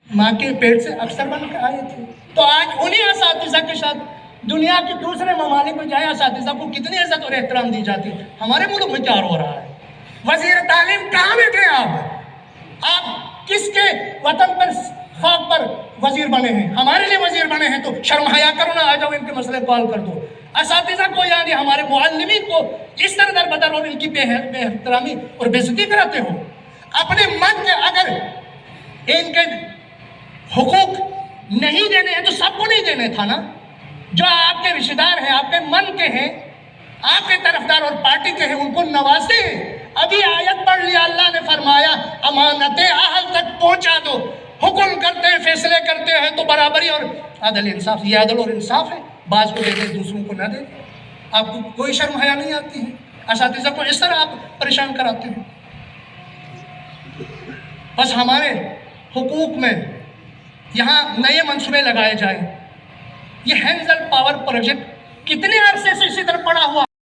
माँ के पेट से अफसर बन के आए थे। तो आज उन्हीं असातिज़ा के साथ दुनिया के दूसरे ममालिक में जाए असातिज़ा को कितनी इज्जत और एहतराम दी जाती है, हमारे मुल्क में क्या हो रहा है? वज़ीर तालीम कहाँ बैठे आप किसके वतन पर खाक पर वज़ीर बने हैं? हमारे लिए वज़ीर बने हैं तो शर्म हया करो ना, आ जाओ इनके मसले कॉल कर दो। असातिज़ा को यानी हमारे मुअल्लिमीन को इस तरह दरबदर और इनकी बेहतरामी और बेइज्जती कराते हो। अपने मन के अगर इनके हुकूक नहीं देने हैं तो सबको नहीं देने था ना। जो आपके रिश्तेदार हैं, आपके मन के हैं, आपके तरफदार और पार्टी के हैं, उनको नवाजे। अभी आयत पढ़ लिया, अल्लाह ने फरमाया अमानतें अहल तक पहुंचा दो। हुक्म करते हैं, फैसले करते हैं तो बराबरी और अदल इंसाफ, ये अदल और इंसाफ है। बाज को दे दे, दूसरों को ना दे। आपको कोई शर्म हया नहीं आती है? असातिज़ा को इस तरह आप परेशान कराते हैं। बस हमारे हुकूक में यहाँ नए मंसूबे लगाए जाएं। ये हैंजल पावर प्रोजेक्ट कितने अरसे से इसी तरह पड़ा हुआ